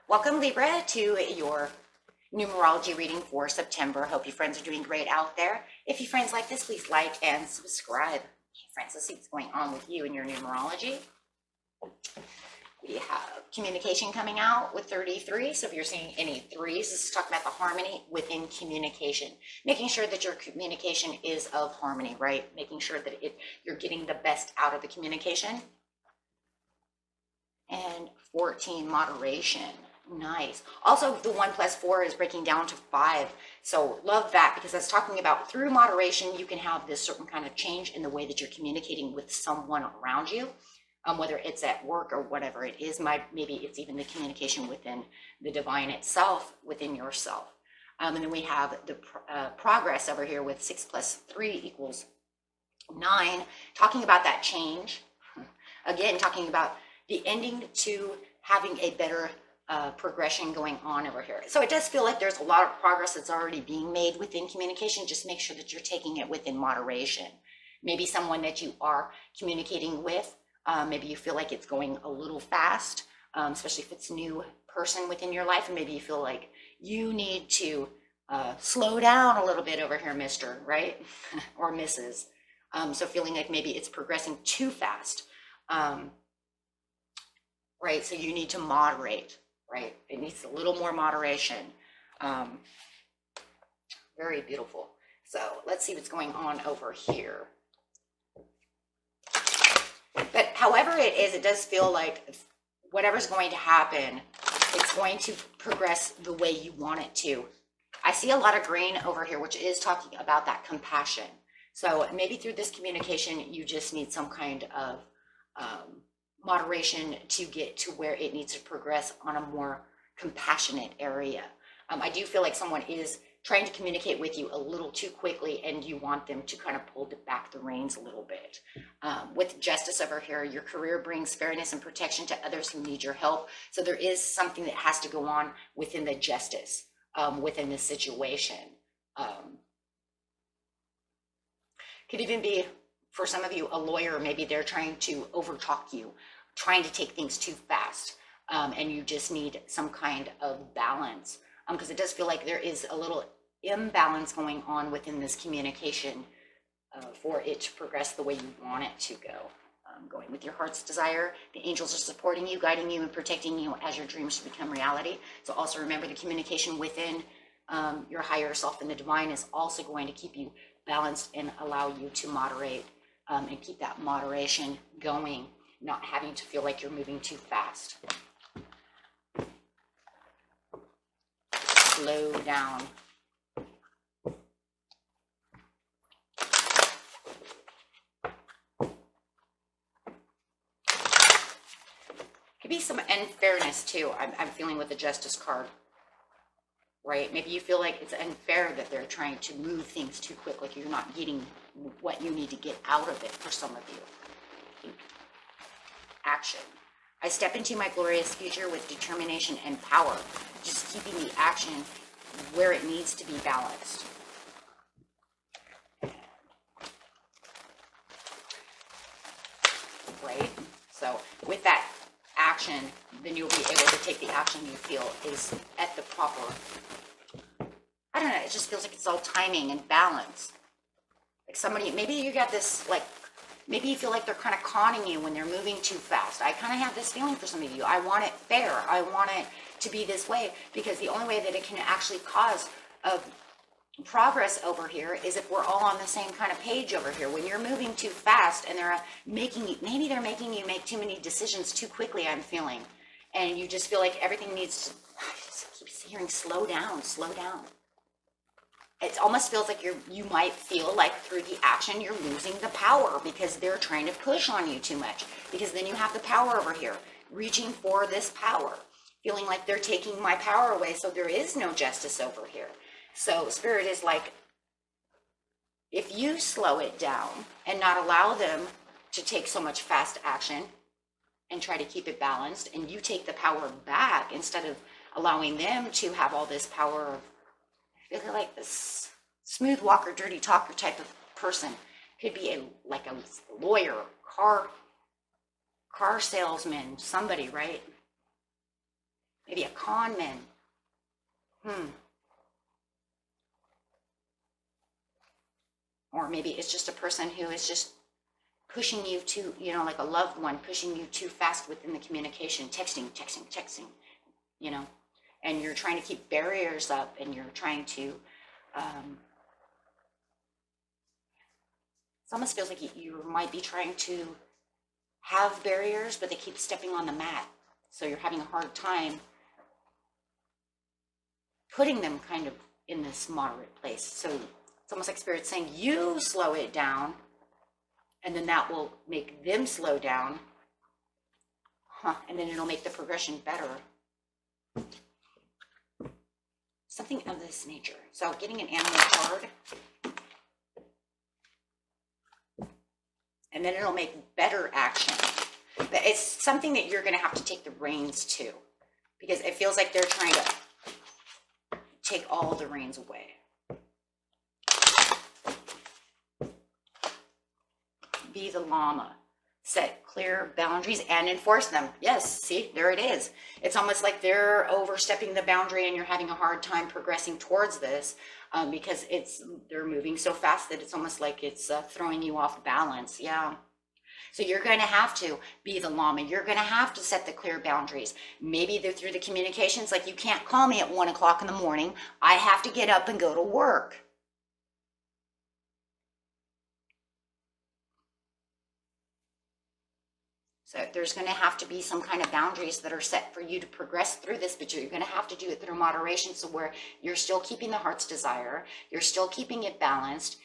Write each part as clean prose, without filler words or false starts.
Welcome, Libra, to your numerology reading for September. Hope you friends are doing great out there. If you friends like this, please like and subscribe. Okay, friends, let's see what's going on with you in your numerology. We have communication coming out with 33. So if you're seeing any threes, this is talking about the harmony within communication. Making sure that your communication is of harmony, right? Making sure that you're getting the best out of the communication. And 14, moderation. Nice. Also, the 1 + 4 is breaking down to 5. So love that, because that's talking about through moderation, you can have this certain kind of change in the way that you're communicating with someone around you, whether it's at work or whatever it is. Maybe it's even the communication within the divine itself, within yourself. And then we have the progress over here with 6 + 3 = 9, talking about that change. Again, talking about the ending to having a better progression going on over here. So it does feel like there's a lot of progress that's already being made within communication. Just make sure that you're taking it within moderation. Maybe someone that you are communicating with, maybe you feel like it's going a little fast, especially if it's a new person within your life, and maybe you feel like you need to slow down a little bit over here, Mr., right? Or Mrs. So feeling like maybe it's progressing too fast. Right, so you need to moderate, right? It needs a little more moderation. Very beautiful. So let's see what's going on over here. But however it is, it does feel like whatever's going to happen, it's going to progress the way you want it to. I see a lot of green over here, which is talking about that compassion. So maybe through this communication, you just need some kind of moderation to get to where it needs to progress on a more compassionate area. I do feel like someone is trying to communicate with you a little too quickly, and you want them to kind of pull back the reins a little bit. With justice over here, your career brings fairness and protection to others who need your help. So there is something that has to go on within the justice, within this situation. Could even be, for some of you, a lawyer. Maybe they're trying to overtalk you, trying to take things too fast, and you just need some kind of balance, because it does feel like there is a little imbalance going on within this communication for it to progress the way you want it to go. Going with your heart's desire, the angels are supporting you, guiding you, and protecting you as your dreams become reality. So also remember, the communication within your higher self and the divine is also going to keep you balanced and allow you to moderate and keep that moderation going, not having to feel like you're moving too fast. Slow down. Could be some unfairness too. I'm feeling with the Justice card, right? Maybe you feel like it's unfair that they're trying to move things too quick, like you're not getting what you need to get out of it for some of you. Action. I step into my glorious future with determination and power, just keeping the action where it needs to be balanced. Right? So with that action, then you'll be able to take the action you feel is at the proper, I don't know, it just feels like it's all timing and balance. Like somebody, maybe you got this, like, maybe you feel like they're kind of conning you when they're moving too fast. I kind of have this feeling for some of you. I want it fair. I want it to be this way, because the only way that it can actually cause progress over here is if we're all on the same kind of page over here. When you're moving too fast and they're making you make too many decisions too quickly, I'm feeling, and you just feel like everything needs to, I just keep hearing slow down, slow down. It almost feels like you might feel like through the action you're losing the power, because they're trying to push on you too much, because then you have the power over here, reaching for this power, feeling like they're taking my power away, so there is no justice over here. So Spirit is like, if you slow it down and not allow them to take so much fast action and try to keep it balanced, and you take the power back instead of allowing them to have all this power of, I feel like this smooth walker, dirty talker type of person. Could be like a lawyer, car salesman, somebody, right? Maybe a con men. Or maybe it's just a person who is just pushing you to, you know, like a loved one, pushing you too fast within the communication, texting, you know, and you're trying to keep barriers up, and you're trying to, it almost feels like you might be trying to have barriers, but they keep stepping on the mat. So you're having a hard time putting them kind of in this moderate place. So it's almost like Spirit's saying, you slow it down, and then that will make them slow down. And then it'll make the progression better. Something of this nature. So getting an animal card. And then it'll make better action. But it's something that you're going to have to take the reins to. Because it feels like they're trying to take all the reins away. Be the llama. Set clear boundaries and enforce them. Yes, see, there it is. It's almost like they're overstepping the boundary and you're having a hard time progressing towards this because they're moving so fast that it's almost like it's throwing you off balance. Yeah. So you're going to have to be the llama. You're going to have to set the clear boundaries. Maybe they're through the communications, like you can't call me at 1 o'clock in the morning. I have to get up and go to work. So there's going to have to be some kind of boundaries that are set for you to progress through this, but you're going to have to do it through moderation, so where you're still keeping the heart's desire, you're still keeping it balanced,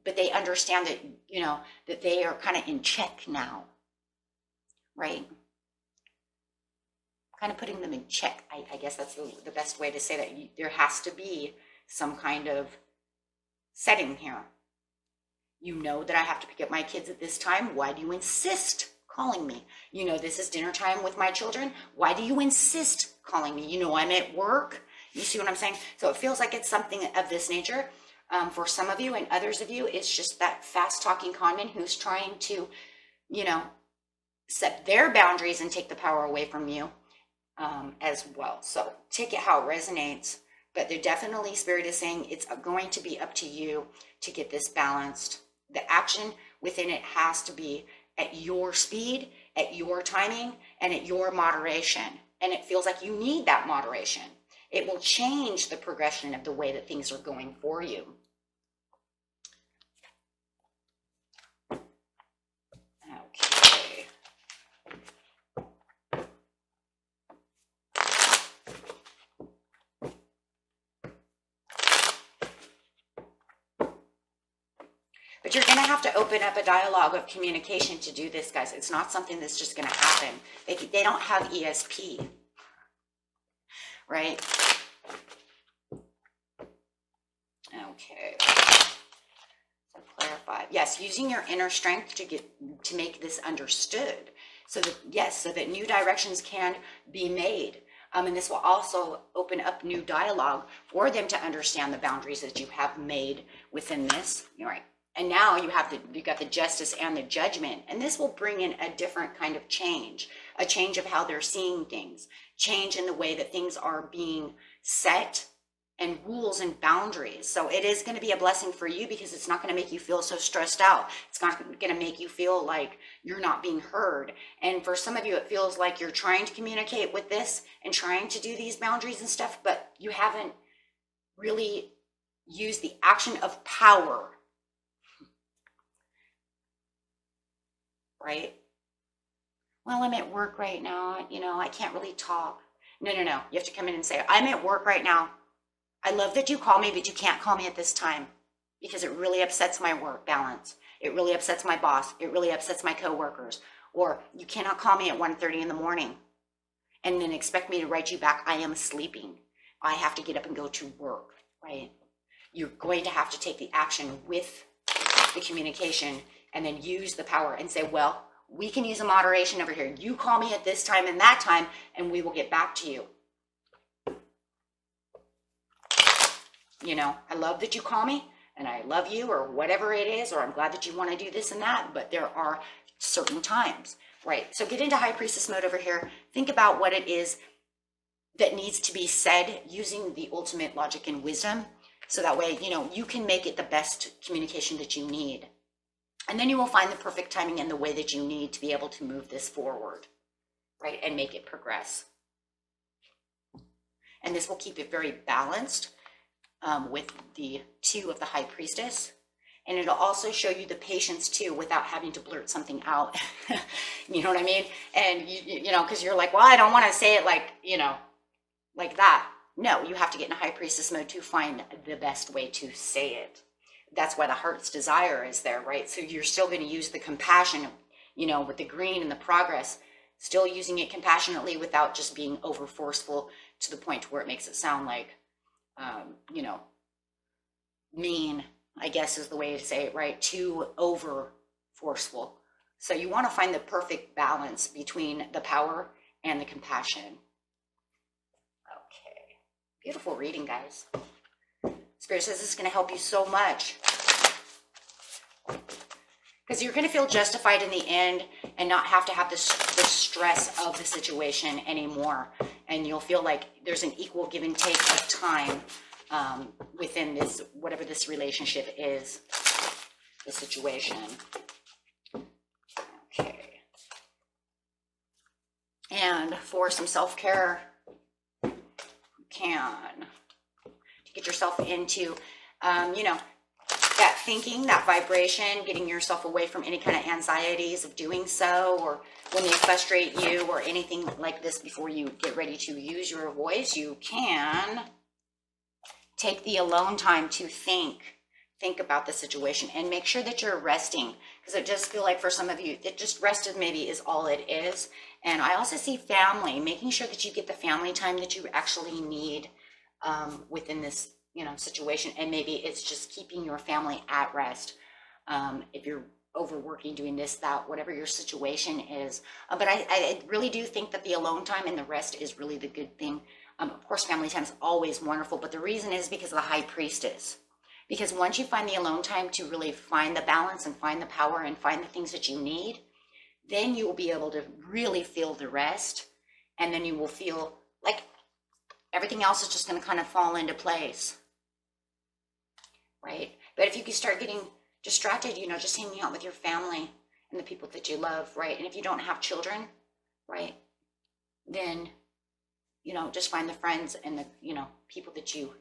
but they understand that, you know, that they are kind of in check now, right? Kind of putting them in check. I guess that's the best way to say that. There has to be some kind of setting here. You know that I have to pick up my kids at this time. Why do you insist calling me? You know, this is dinner time with my children. Why do you insist calling me? You know, I'm at work. You see what I'm saying? So it feels like it's something of this nature. For some of you, and others of you, it's just that fast talking conman who's trying to, you know, set their boundaries and take the power away from you as well. So take it how it resonates, but they're definitely, Spirit is saying it's going to be up to you to get this balanced. The action within it has to be at your speed, at your timing, and at your moderation. And it feels like you need that moderation. It will change the progression of the way that things are going for you. Okay. But you're going to have to open up a dialogue of communication to do this, guys. It's not something that's just going to happen. They don't have ESP, right? Okay. So clarify. Yes, using your inner strength to make this understood. So that, yes, so that new directions can be made. And this will also open up new dialogue for them to understand the boundaries that you have made within this. All right. And now you got the justice and the judgment, and this will bring in a different kind of change, a change of how they're seeing things, change in the way that things are being set, and rules and boundaries. So it is going to be a blessing for you because it's not going to make you feel so stressed out. It's not going to make you feel like you're not being heard. And for some of you, it feels like you're trying to communicate with this and trying to do these boundaries and stuff, but you haven't really used the action of power. Right? Well, I'm at work right now. You know, I can't really talk. No. You have to come in and say, I'm at work right now. I love that you call me, but you can't call me at this time because it really upsets my work balance. It really upsets my boss. It really upsets my coworkers. Or you cannot call me at 1:30 in the morning and then expect me to write you back. I am sleeping. I have to get up and go to work, right? You're going to have to take the action with the communication and then use the power and say, well, we can use a moderation over here. You call me at this time and that time, and we will get back to you. You know, I love that you call me, and I love you, or whatever it is, or I'm glad that you want to do this and that, but there are certain times, right? So get into High Priestess mode over here. Think about what it is that needs to be said using the ultimate logic and wisdom. So that way, you know, you can make it the best communication that you need. And then you will find the perfect timing and the way that you need to be able to move this forward, right? And make it progress. And this will keep it very balanced with the 2 of the High Priestess. And it'll also show you the patience too, without having to blurt something out. You know what I mean? And you know, because you're like, well, I don't want to say it like, you know, like that. No, you have to get in a High Priestess mode to find the best way to say it. That's why the heart's desire is there, right? So you're still going to use the compassion, you know, with the green and the progress, still using it compassionately without just being over forceful to the point where it makes it sound like, you know, mean, I guess is the way to say it, right? Too over forceful. So you want to find the perfect balance between the power and the compassion. Okay. Beautiful reading, guys. Spirit says this is going to help you so much. Because you're going to feel justified in the end and not have to have the stress of the situation anymore. And you'll feel like there's an equal give and take of time within this, whatever this relationship is, the situation. Okay. And for some self-care, you can get yourself into, you know, that thinking, that vibration, getting yourself away from any kind of anxieties of doing so, or when they frustrate you or anything like this before you get ready to use your voice, you can take the alone time to think about the situation and make sure that you're resting, because I just feel like for some of you, that just rested maybe is all it is. And I also see family, making sure that you get the family time that you actually need within this, you know, situation. And maybe it's just keeping your family at rest. If you're overworking, doing this, that, whatever your situation is. But I really do think that the alone time and the rest is really the good thing. Of course, family time is always wonderful, but the reason is because of the High Priestess. Because once you find the alone time to really find the balance and find the power and find the things that you need, then you will be able to really feel the rest. And then you will feel like everything else is just going to kind of fall into place. Right? But if you can start getting distracted, you know, just hanging out with your family and the people that you love, right? And if you don't have children, right, then, you know, just find the friends and the, you know, people that you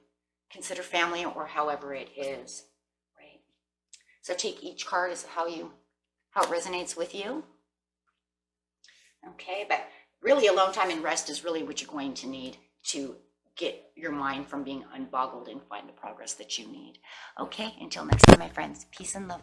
consider family, or however it is, right? So take each card as how it resonates with you. Okay, but really alone time and rest is really what you're going to need to get your mind from being unboggled and find the progress that you need. Okay, until next time, my friends, peace and love.